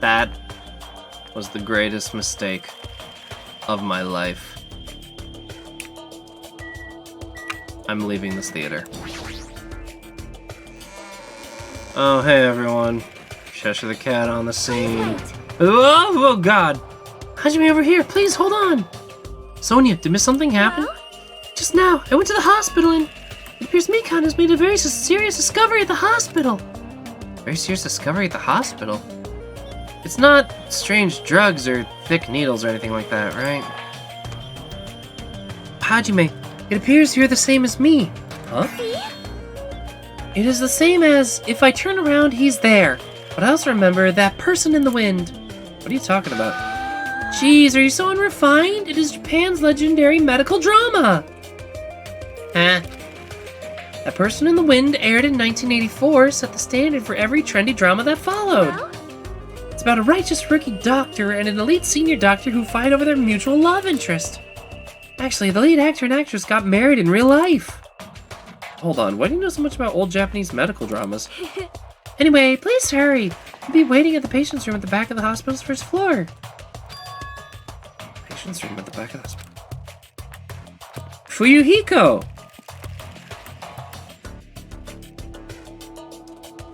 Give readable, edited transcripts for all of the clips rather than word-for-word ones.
That was the greatest mistake of my life. I'm leaving this theater. Oh, hey everyone. Cheshire the cat on the scene. Oh god! Hajime over here, please hold on! Sonia, did something happen? Just now, I went to the hospital and it appears Mikan has made a very serious discovery at the hospital. Very serious discovery at the hospital? It's not strange drugs or thick needles or anything like that, right? Hajime, it appears you're the same as me. Huh? It is the same as if I turn around, he's there. But I also remember that person in the wind. What are you talking about? Jeez, are you so unrefined? It is Japan's legendary medical drama. Huh? That Person in the Wind aired in 1984, set the standard for every trendy drama that followed. It's about a righteous rookie doctor and an elite senior doctor who fight over their mutual love interest. Actually, the lead actor and actress got married in real life. Hold on, why do you know so much about old Japanese medical dramas? Anyway, please hurry. We'll be waiting at the patient's room at the back of the hospital's first floor. Patient's room at the back of the hospital. Fuyuhiko!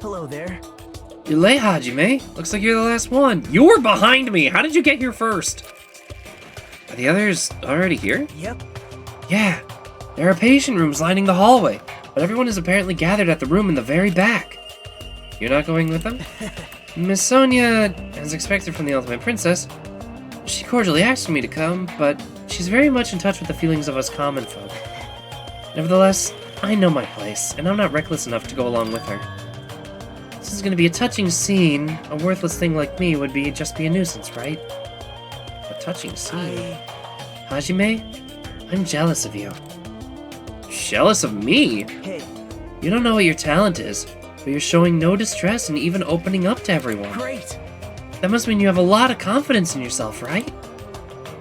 Hello there. You're late, Hajime. Looks like you're the last one. You were behind me! How did you get here first? Are the others already here? Yep. Yeah. There are patient rooms lining the hallway, but everyone is apparently gathered at the room in the very back. You're not going with them? Miss Sonia, as expected from the Ultimate Princess, she cordially asked me to come, but she's very much in touch with the feelings of us common folk. Nevertheless, I know my place, and I'm not reckless enough to go along with her. This is going to be a touching scene. A worthless thing like me would just be a nuisance, right? A touching scene? Hajime, I'm jealous of you. Jealous of me? Hey. You don't know what your talent is, but you're showing no distress and even opening up to everyone. Great. That must mean you have a lot of confidence in yourself, right?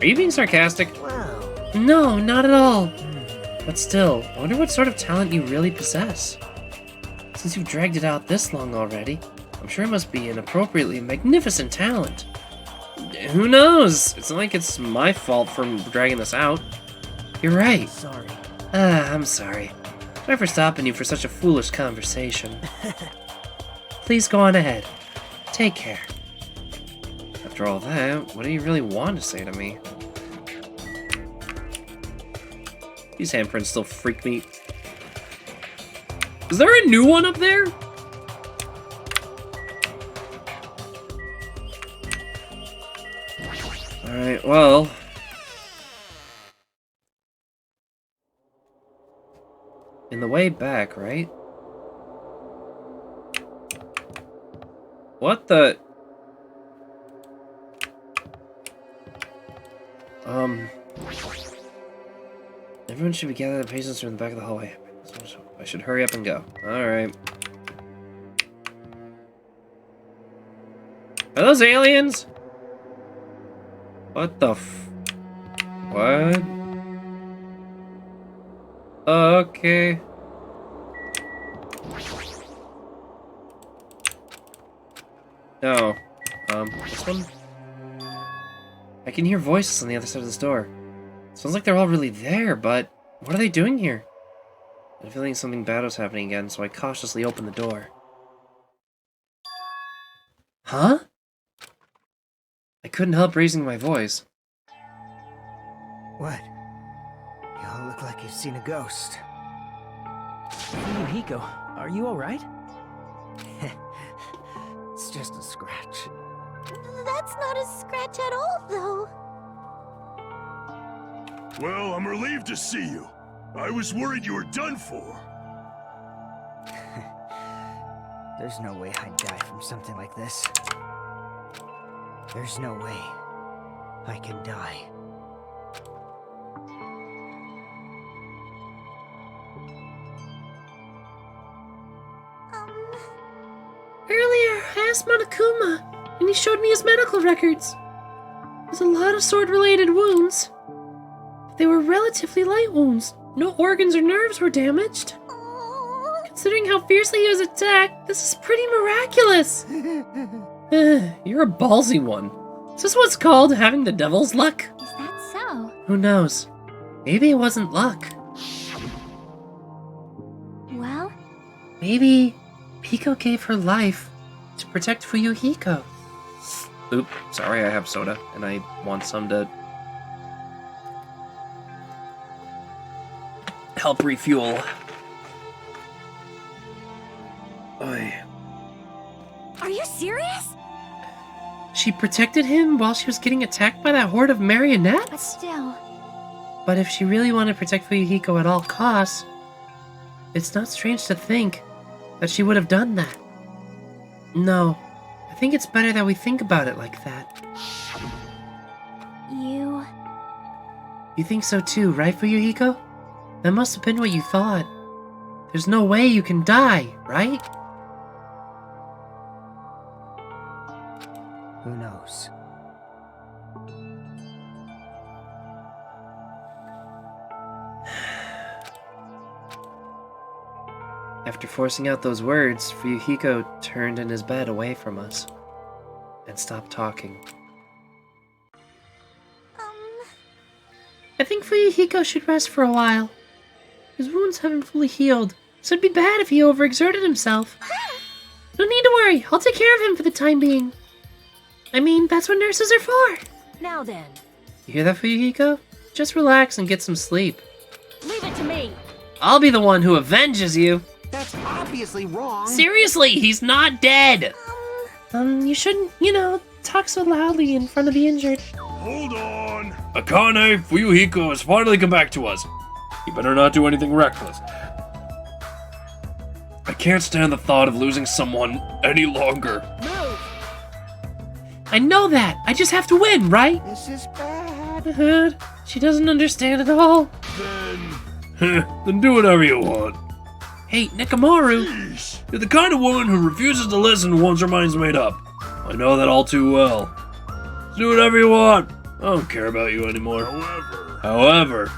Are you being sarcastic? Wow. No, not at all. But still, I wonder what sort of talent you really possess. Since you've dragged it out this long already, I'm sure it must be an appropriately magnificent talent. Who knows? It's not like it's my fault for dragging this out. You're right. Sorry. I'm sorry. Sorry for stopping you for such a foolish conversation. Please go on ahead. Take care. After all that, what do you really want to say to me? These handprints still freak me. Is there a new one up there? Alright, well. In the way back, right? What the? Everyone should be gathered at the patient's room in the back of the hallway. I should hurry up and go. Alright. Are those aliens? What the What? Okay. No. This one? I can hear voices on the other side of this door. Sounds like they're all really there, but what are they doing here? I'm feeling something bad was happening again, so I cautiously opened the door. Huh? I couldn't help raising my voice. What? You all look like you've seen a ghost. Hiko, are you alright? It's just a scratch. That's not a scratch at all, though. Well, I'm relieved to see you. I was worried you were done for. There's no way I'd die from something like this. There's no way I can die. Earlier, I asked Monokuma, and he showed me his medical records. There's a lot of sword-related wounds. They were relatively light wounds. No organs or nerves were damaged. Considering how fiercely he was attacked, this is pretty miraculous. You're a ballsy one. Is this what's called having the devil's luck? Is that so? Who knows? Maybe it wasn't luck. Well, Maybe Hiko gave her life to protect Fuyuhiko. Oop, sorry, I have soda, and I want some to help refuel. Oy. are you serious? She protected him while she was getting attacked by that horde of But marionettes? still, But if she really wanted to protect Fuyuhiko at all costs, it's not strange to think that she would have done that. No, I think it's better that we think about it like that. You think so too, right, Fuyuhiko? That must have been what you thought. There's no way you can die, right? Who knows? After forcing out those words, Fuyuhiko turned in his bed away from us and stopped talking. I think Fuyuhiko should rest for a while. His wounds haven't fully healed, so it'd be bad if he overexerted himself. No need to worry, I'll take care of him for the time being. I mean, that's what nurses are for. Now then, You hear that, Fuyuhiko? Just relax and get some sleep. leave it to me. I'll be the one who avenges you. That's obviously wrong. Seriously, he's not dead. You shouldn't, talk so loudly in front of the injured. Hold on. Akane, Fuyuhiko has finally come back to us. You better not do anything reckless. I can't stand the thought of losing someone any longer. Move. I know that. I just have to win, right? This is bad. She doesn't understand at all. Then do whatever you want. Hey, Nekomaru. Jeez. You're the kind of woman who refuses to listen once her mind's made up. I know that all too well. Do whatever you want. I don't care about you anymore. However,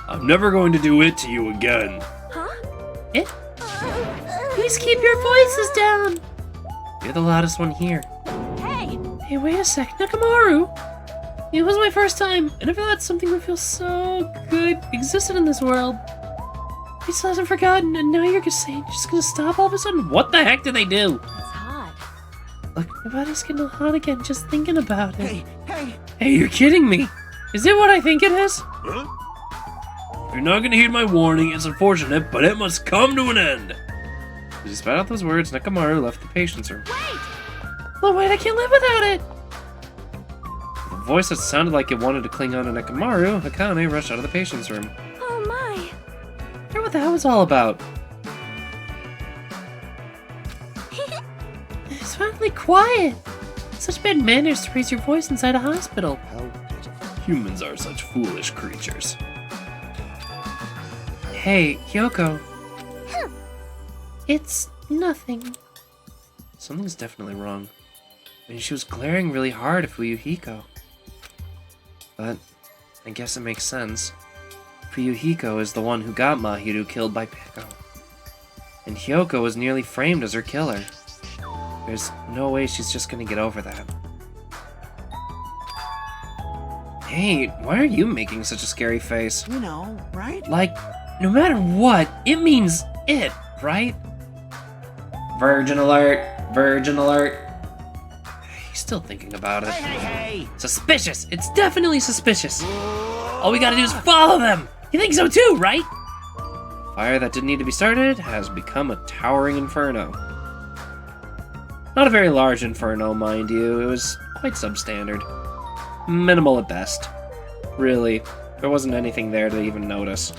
I'm never going to do it to you again. Eh? Please keep your voices down. You're the loudest one here. Hey, Hey, wait a sec, Nekomaru. It was my first time. I never thought something would feel so good existed in this world. He still hasn't forgotten, and now you're just saying you're just gonna stop all of a sudden? What the heck did they do? it's hot. Look, my body's getting hot again just thinking about it. Hey, Hey, you're kidding me. Is it what I think it is? Huh? If you're not going to heed my warning, it's unfortunate, but it must come to an end. As he spat out those words, Nekomaru left the patient's room. Wait! Oh wait, I can't live without it! With a voice that sounded like it wanted to cling on to Nekomaru, Akane rushed out of the patient's room. Oh my. I wonder what that was all about. It's finally quiet. Such bad manners to raise your voice inside a hospital. how pitiful. Humans are such foolish creatures. Hey, Kyoko. It's nothing. Something's definitely wrong. I mean, she was glaring really hard at Fuyuhiko. But I guess it makes sense. Fuyuhiko is the one who got Mahiru killed by Peko. And Hyoko was nearly framed as her killer. There's no way she's just gonna get over that. Hey, why are you making such a scary face? You know, right? Like, no matter what, it means it, right? Virgin alert! Virgin alert! He's still thinking about it. Hey! Suspicious! It's definitely suspicious! All we gotta do is follow them! You think so too, right? Fire that didn't need to be started has become a towering inferno. Not a very large inferno, mind you. It was quite substandard. Minimal at best. Really, there wasn't anything there to even notice.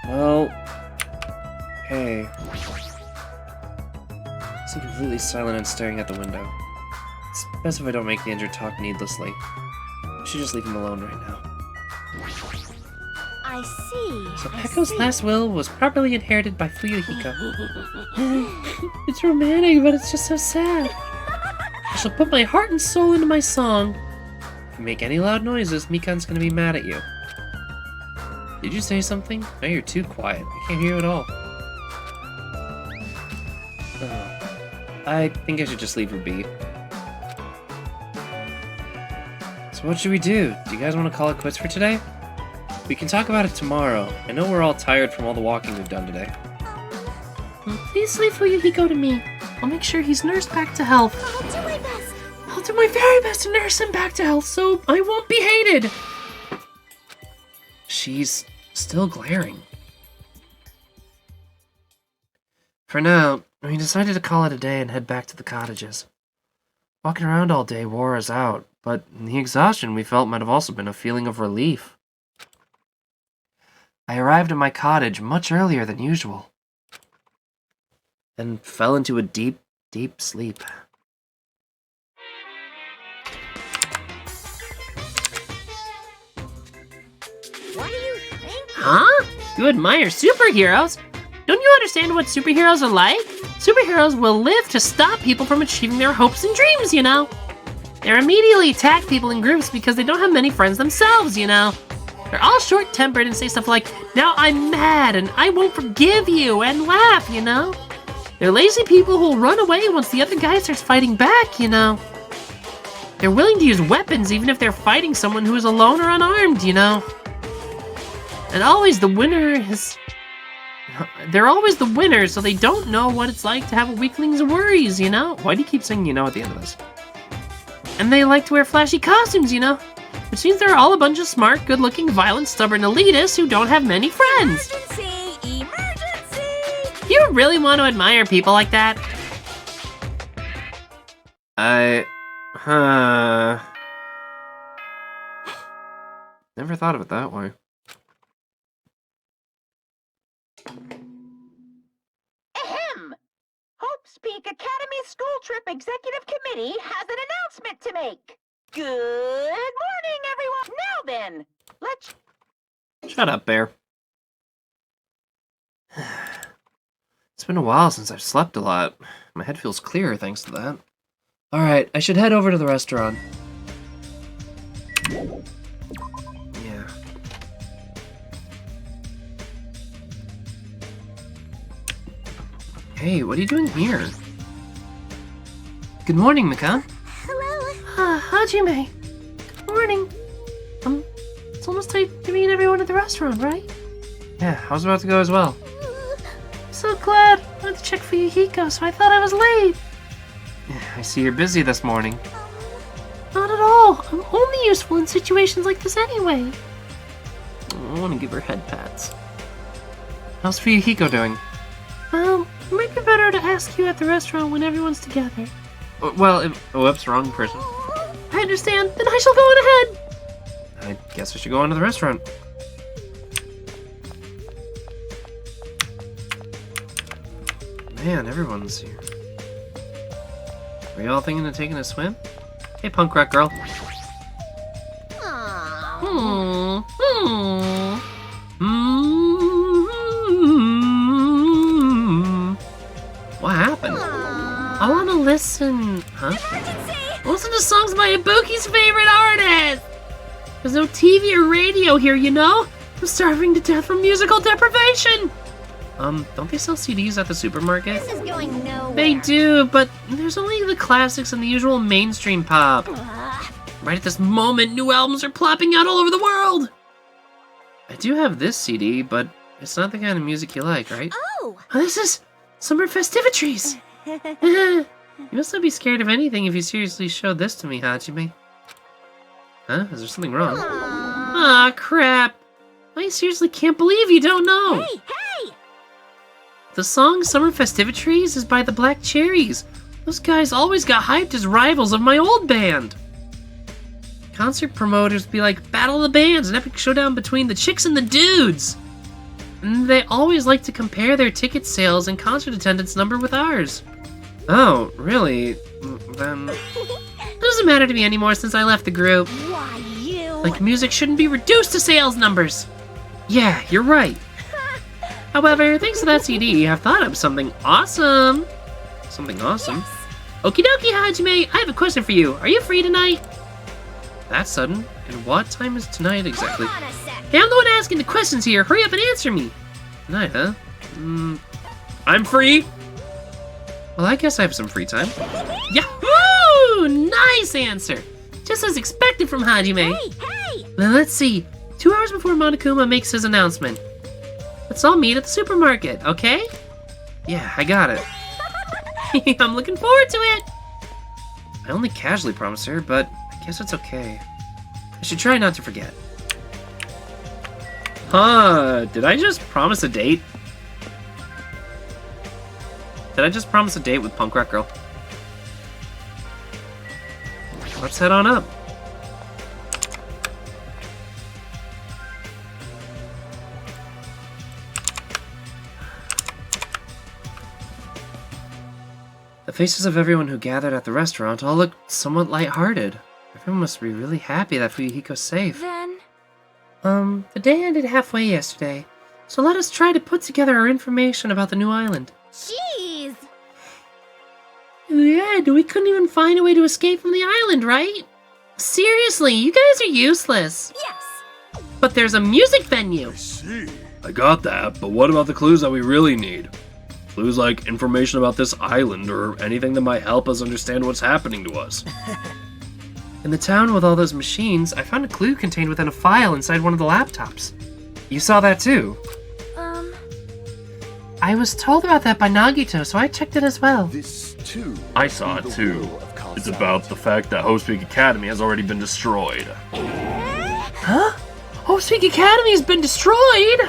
Well, hey. So completely silent and staring at the window. It's best if I don't make the injured talk needlessly. I should just leave him alone right now. I see. So I Peko's see. last will was properly inherited by Fuyuhiko. It's romantic, but it's just so sad. I shall put my heart and soul into my song. If you make any loud noises, Mikan's gonna be mad at you. Did you say something? No, you're too quiet. I can't hear you at all. I think I should just leave her be. So what should we do? Do you guys want to call it quits for today? We can talk about it tomorrow. I know we're all tired from all the walking we've done today. Please leave Fuyuhiko to me. I'll make sure he's nursed back to health. I'll do my best. I'll do my very best to nurse him back to health so I won't be hated. She's still glaring. For now, we decided to call it a day and head back to the cottages. Walking around all day wore us out, but the exhaustion we felt might have also been a feeling of relief. I arrived at my cottage much earlier than usual, and fell into a deep, deep sleep. What do you think? Huh? You admire superheroes? Don't you understand what superheroes are like? Superheroes will live to stop people from achieving their hopes and dreams, you know? They immediately attack people in groups because they don't have many friends themselves, you know? They're all short-tempered and say stuff like, now I'm mad and I won't forgive you, and laugh, you know? They're lazy people who will run away once the other guy starts fighting back, you know? They're willing to use weapons even if they're fighting someone who is alone or unarmed, you know? And always the winner is... They're always the winner, so they don't know what it's like to have a weakling's worries, you know? Why do you keep saying you know at the end of this? And they like to wear flashy costumes, you know? Which means they're all a bunch of smart, good-looking, violent, stubborn elitists who don't have many friends. Emergency! Emergency! You really want to admire people like that? Never thought of it that way. Ahem! Hope's Peak Academy School Trip Executive Committee has an announcement to make. Good morning, everyone. Now then, let's... Shut up, Bear. It's been a while since I've slept a lot. My head feels clearer thanks to that. Alright, I should head over to the restaurant. Yeah. Hey, what are you doing here? Good morning, Mika. Hello. Hajime. Good morning. It's almost time to meet everyone at the restaurant, right? Yeah, I was about to go as well. I'm so glad. I went to check for Yukiko, so I thought I was late. Yeah, I see you're busy this morning. Not at all. I'm only useful in situations like this anyway. I want to give her head pats. How's Fuyuhiko doing? Well, it might be better to ask you at the restaurant when everyone's together. Well, whoops, wrong person. I understand. Then I shall go on ahead. I guess I should go on to the restaurant. Man, everyone's here. Are you all thinking of taking a swim? Hey, punk rock girl. What happened? I want to listen. Huh? Listen to songs by Ibuki's favorite artist. There's no TV or radio here, you know? I'm starving to death from musical deprivation. Don't they sell CDs at the supermarket? This is going nowhere. They do, but there's only the classics and the usual mainstream pop. Right at this moment, new albums are plopping out all over the world. I do have this CD, but it's not the kind of music you like, right? Oh! This is Summer Festivitries. You must not be scared of anything if you seriously showed this to me, Hajime. Huh? Is there something wrong? Ah, crap. I seriously can't believe you don't know. Hey, hey! The song Summer Festivitries is by the Black Cherries. Those guys always got hyped as rivals of my old band. Concert promoters be like Battle of the Bands, an epic showdown between the chicks and the dudes. And they always like to compare their ticket sales and concert attendance number with ours. Oh, really? Then it doesn't matter to me anymore since I left the group. Why, you? Like music shouldn't be reduced to sales numbers. Yeah, you're right. However, thanks to that CD, I've thought of something awesome. Something awesome? Yes. Okie dokie, Hajime, I have a question for you. Are you free tonight? That's sudden. And what time is tonight exactly? Hold on a sec. Hey, I'm the one asking the questions here. Hurry up and answer me. Tonight, huh? I'm free. Well, I guess I have some free time. Yahoo! Nice answer! Just as expected from Hajime. Hey! Now let's see. 2 hours before Monokuma makes his announcement. Let's all meet at the supermarket, okay? Yeah, I got it. I'm looking forward to it! I only casually promised her, but I guess it's okay. I should try not to forget. Huh, did I just promise a date? Did I just promise a date with Punk Rock Girl? Let's head on up. The faces of everyone who gathered at the restaurant all looked somewhat lighthearted. Everyone must be really happy that Fuyuhiko's safe. Then... The day ended halfway yesterday, so let us try to put together our information about the new island. Jeez! In the end, we couldn't even find a way to escape from the island, right? Seriously, you guys are useless. Yes! But there's a music venue. I see. I got that, but what about the clues that we really need? Clues like information about this island or anything that might help us understand what's happening to us. In the town with all those machines, I found a clue contained within a file inside one of the laptops. You saw that too? I was told about that by Nagito, so I checked it as well. This, too. I saw it too. It's about the fact that Hope's Peak Academy has already been destroyed. Huh? Hope's Peak Academy has been destroyed?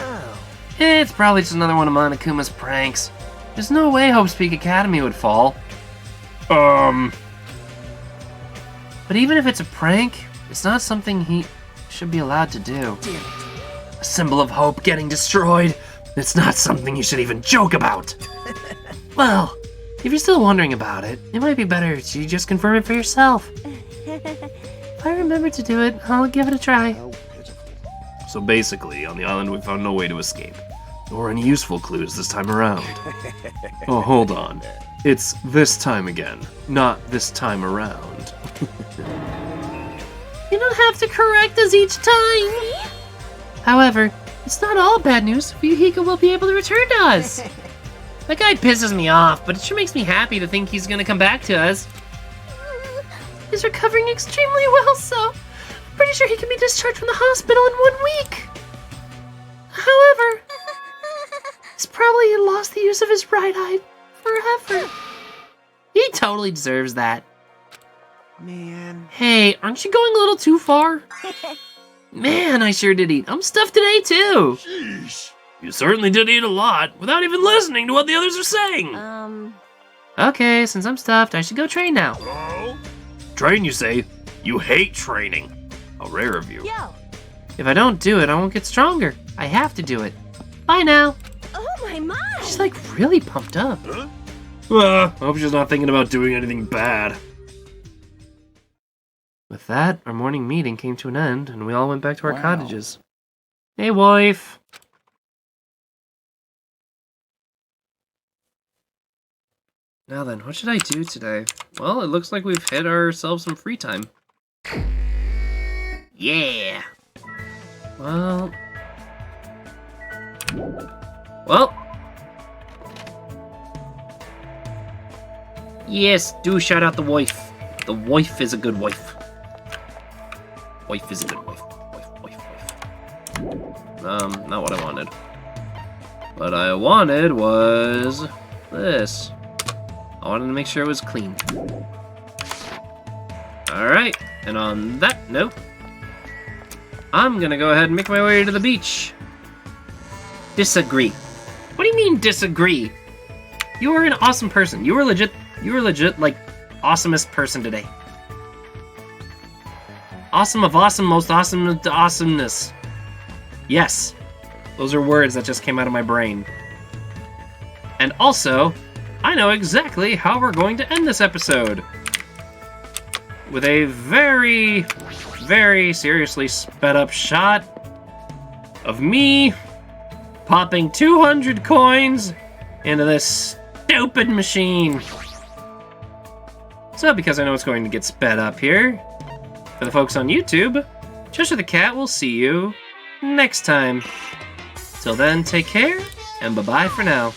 It's probably just another one of Monokuma's pranks. There's no way Hope's Peak Academy would fall. But even if it's a prank, it's not something he should be allowed to do. A symbol of hope getting destroyed. It's not something you should even joke about. Well, if you're still wondering about it, it might be better to just confirm it for yourself. If I remember to do it, I'll give it a try. So basically, on the island we found no way to escape. Nor any useful clues this time around. Oh, hold on. It's this time again, not this time around. You don't have to correct us each time. However, it's not all bad news. Fuyuhiko will be able to return to us. That guy pisses me off, but it sure makes me happy to think he's gonna come back to us. He's recovering extremely well, so I'm pretty sure he can be discharged from the hospital in 1 week. However, he's probably lost the use of his right eye forever. He totally deserves that. Man. Hey, aren't you going a little too far? Man, I sure did eat. I'm stuffed today, too. Jeez. You certainly did eat a lot, without even listening to what the others are saying. Okay, since I'm stuffed, I should go train now. Oh? Train, you say? You hate training. How rare of you. Yo! If I don't do it, I won't get stronger. I have to do it. Bye now. Oh my! She's like really pumped up. Huh? Hope she's not thinking about doing anything bad. With that, our morning meeting came to an end, and we all went back to our cottages. Hey, wife. Now then, what should I do today? Well, it looks like we've hit ourselves some free time. Yeah! Well... Yes, do shout out the wife. The wife is a good wife. Wife is a good wife. Wife. Not what I wanted. What I wanted was this. I wanted to make sure it was clean. Alright, and on that note, I'm gonna go ahead and make my way to the beach. Disagree. What do you mean, disagree? You are an awesome person. You were legit, like, awesomest person today. Awesome of awesome, most awesome to awesomeness. Yes, those are words that just came out of my brain. And also, I know exactly how we're going to end this episode. With a very, very seriously sped up shot of me popping 200 coins into this stupid machine. So because I know it's going to get sped up here, for the folks on YouTube, Xeshire the Cat will see you next time. Till then, take care, and bye-bye for now.